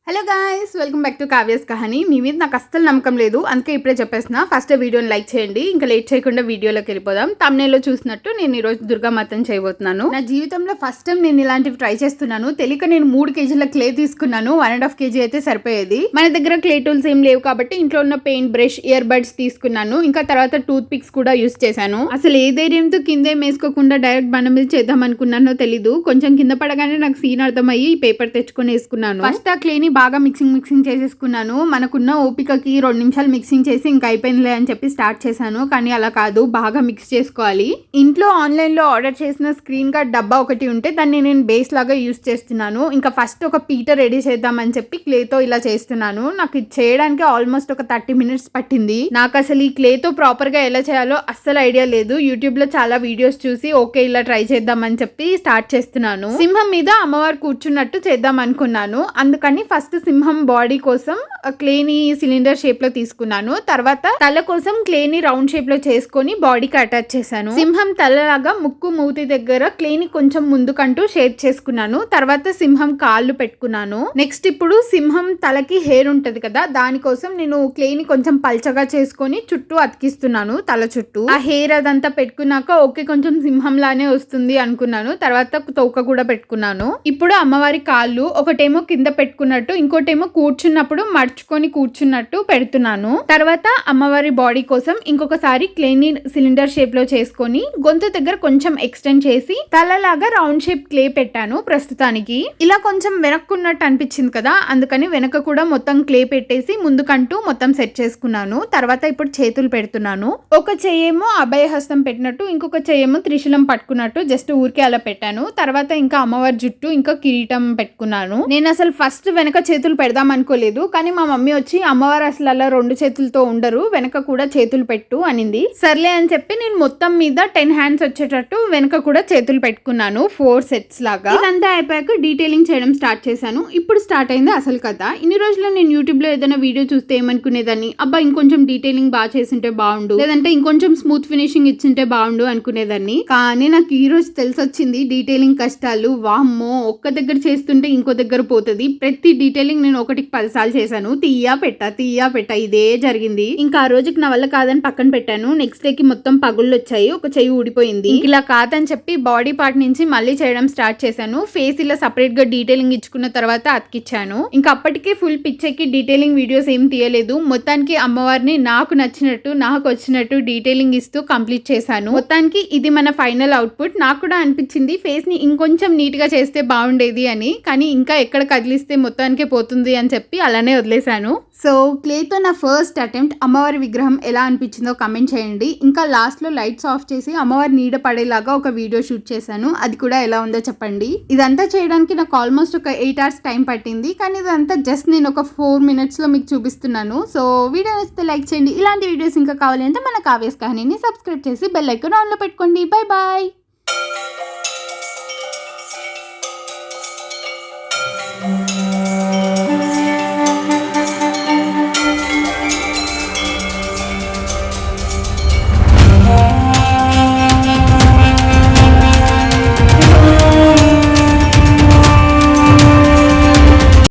Hello guys, welcome back to Kavya's Kahani. మీ మీద నాకు అస్సలు నమ్మకం లేదు, అందుకే ఇప్పుడే చెప్పేస్తున్నా. ఫస్ట్ వీడియోని లైక్ చేయండి. ఇంకా లేట్ చేయకుండా వీడియోలోకి వెళ్ళిపోదాం. తమ్నేల్లో చూసినట్టు నేను ఈరోజు దుర్గామాతను చేయబోతున్నాను. నా జీవితంలో ఫస్ట్ టైం నేను ఇలాంటివి ట్రై చేస్తున్నాను. తెలియక నేను 3 కేజీల క్లే తీసుకున్నాను. 1.5 కేజీ అయితే సరిపోయేది. మన దగ్గర క్లే టూల్స్ ఏం లేవు కాబట్టి ఇంట్లో ఉన్న పెయింట్ బ్రష్, ఇయర్ బడ్స్ తీసుకున్నాను. ఇంకా తర్వాత టూత్ పిక్స్ కూడా యూస్ చేశాను. అసలు ఏ ధైర్యంతో కిందేం వేసుకోకుండా డైరెక్ట్ బండ మీద చేద్దాం అనుకున్నానో తెలీదు. కొంచెం కింద పడగానే నాకు సీన్ అర్థమయ్యి పేపర్ తెచ్చుకొని వేసుకున్నాను. ఫస్ట్ ఆ క్లేని బాగా మిక్సింగ్ చేసేసుకున్నాను. మనకున్న ఓపికకి 2 నిమిషాలు మిక్సింగ్ చేసి ఇంకా అయిపోయిందిలే అని చెప్పి స్టార్ట్ చేశాను. కానీ అలా కాదు, బాగా మిక్స్ చేసుకోవాలి. ఇంట్లో ఆన్లైన్లో ఆర్డర్ చేసిన స్క్రీన్ గార్డ్ డబ్బా ఒకటి ఉంటే దాన్ని నేను బేస్ లాగా యూస్ చేస్తున్నాను. ఇంకా ఫస్ట్ ఒక పీట రెడీ చేద్దామని చెప్పి క్లేతో ఇలా చేస్తున్నాను. నాకు ఇది చేయడానికి ఆల్మోస్ట్ ఒక 30 మినిట్స్ పట్టింది. నాకు అసలు ఈ క్లేతో ప్రాపర్గా ఎలా చేయాలో అస్సలు ఐడియా లేదు. యూట్యూబ్లో చాలా వీడియోస్ చూసి ఓకే ఇలా ట్రై చేద్దామని చెప్పి స్టార్ట్ చేస్తున్నాను. సింహం మీద అమ్మవారు కూర్చున్నట్టు చేద్దాం అనుకున్నాను. అందుకని ఫస్ట్ సింహం బాడీ కోసం క్లేని సిలిండర్ షేప్ లో తీసుకున్నాను. తర్వాత తల కోసం క్లేని రౌండ్ షేప్ లో చేసుకొని బాడీకి అటాచ్ చేశాను. సింహం తలలాగా ముక్కు మూతి దగ్గర క్లేని కొంచెం ముందుకంటూ షేప్ చేసుకున్నాను. తర్వాత సింహం కాళ్ళు పెట్టుకున్నాను. నెక్స్ట్ ఇప్పుడు సింహం తలకి హెయిర్ ఉంటది కదా, దానికోసం నేను క్లేని కొంచెం పల్చగా చేసుకొని చుట్టూ అతికిస్తున్నాను. తల చుట్టూ ఆ హెయిర్ అదంతా పెట్టుకున్నాక ఓకే కొంచెం సింహం లానే వస్తుంది అనుకున్నాను. తర్వాత తోక కూడా పెట్టుకున్నాను. ఇప్పుడు అమ్మవారి కాళ్ళు ఒకటేమో కింద పెట్టుకున్నట్టు, ఇంకోటేమో కూర్చున్నప్పుడు మర్చుకొని కూర్చున్నట్టు పెడుతున్నాను. తర్వాత అమ్మవారి బాడీ కోసం ఇంకొకసారి క్లేని సిలిండర్ షేప్ లో చేసుకొని గొంతు దగ్గర కొంచెం ఎక్స్టెండ్ చేసి తలలాగా రౌండ్ షేప్ క్లే పెట్టాను. ప్రస్తుతానికి ఇలా కొంచెం వెనక్కున్నట్టు అనిపించింది కదా, అందుకని వెనక కూడా మొత్తం క్లే పెట్టేసి ముందుకంటూ మొత్తం సెట్ చేసుకున్నాను. తర్వాత ఇప్పుడు చేతులు పెడుతున్నాను. ఒక చెయ్యేమో అభయహస్తం పెట్టినట్టు, ఇంకొక చెయ్యేమో త్రిశూలం పట్టుకున్నట్టు జస్ట్ ఊరికే అలా పెట్టాను. తర్వాత ఇంకా అమ్మవారి జుట్టు ఇంకా కిరీటం పెట్టుకున్నాను. నేను అసలు ఫస్ట్ వెనక చేతులు పెడదాం అనుకోలేదు, కానీ మా మమ్మీ వచ్చి అమ్మవారు అసలు అలా 2 చేతులతో ఉండరు, వెనక కూడా చేతులు పెట్టు అనింది. సర్లే అని చెప్పి నేను మొత్తం మీద 10 హ్యాండ్స్ వచ్చేటట్టు వెనక కూడా చేతులు పెట్టుకున్నాను. 4 సెట్స్ లాగా. ఇదంతా అయిపోయాక డీటెయిలింగ్ చేయడం స్టార్ట్ చేశాను. ఇప్పుడు స్టార్ట్ అయింది అసలు కథ. ఇన్ని రోజులు నేను యూట్యూబ్ లో ఏదైనా వీడియో చూస్తే ఏమనుకునేదాన్ని, అబ్బా ఇంకొంచెం డీటెయిలింగ్ బాగా చేసింటే బాగుండు, లేదంటే ఇంకొంచెం స్మూత్ ఫినిషింగ్ ఇచ్చింటే బాగుండు అనుకునేదాన్ని. కానీ నాకు ఈ రోజు తెలిసొచ్చింది డీటెయిలింగ్ కష్టాలు. వామ్మో, ఒక్క దగ్గర చేస్తుంటే ఇంకో దగ్గర పోతుంది. ప్రతి డీటెయిలింగ్ నేను 1కి 10 సార్లు చేశాను. తీయా పెట్ట ఇదే జరిగింది. ఇంకా ఆ రోజుకి నా వల్ల కాదని పక్కన పెట్టాను. నెక్స్ట్ డేకి మొత్తం పగుళ్ళు వచ్చాయి, ఒక చెయ్యి ఊడిపోయింది. ఇలా కాదని చెప్పి బాడీ పార్ట్ నుంచి మళ్ళీ చేయడం స్టార్ట్ చేశాను. ఫేస్ ఇలా సపరేట్ గా డీటెయిలింగ్ ఇచ్చుకున్న తర్వాత అతికిచ్చాను. ఇంకా అప్పటికే ఫుల్ పిక్చర్ కి డీటెయిలింగ్ వీడియోస్ ఏం తీయలేదు. మొత్తానికి అమ్మవారిని నాకు నచ్చినట్టు నాకు వచ్చినట్టు డీటెయిలింగ్ ఇస్తూ కంప్లీట్ చేశాను. మొత్తానికి ఇది మన ఫైనల్ అవుట్పుట్. నాకు కూడా అనిపించింది ఫేస్ ని ఇంకొంచెం నీట్ గా చేస్తే బాగుండేది అని, కానీ ఇంకా ఎక్కడ కదిలిస్తే మొత్తానికే పోతుంది అని చెప్పి అలానే వదిలేశాను. సో క్లేతో నా ఫస్ట్ అటెంప్ట్. అమ్మవారి విగ్రహం ఎలా అనిపించిందో కమెంట్ చేయండి. ఇంకా లాస్ట్ లో లైట్స్ ఆఫ్ చేసి అమ్మవారి నీడ పడేలాగా ఒక వీడియో షూట్ చేశాను. అది కూడా ఎలా ఉందో చెప్పండి. ఇదంతా చేయడానికి నాకు ఆల్మోస్ట్ ఒక 8 hours టైం పట్టింది, కానీ ఇదంతా జస్ట్ నేను ఒక 4 minutes లో మీకు చూపిస్తున్నాను. సో వీడియో నచ్చితే లైక్ చేయండి. ఇలాంటి వీడియోస్ ఇంకా కావాలంటే మన కావ్యస్ కహానీని సబ్స్క్రైబ్ చేసి బెల్ ఐకాన్ ఆన్ లో పెట్టుకోండి. Bye bye.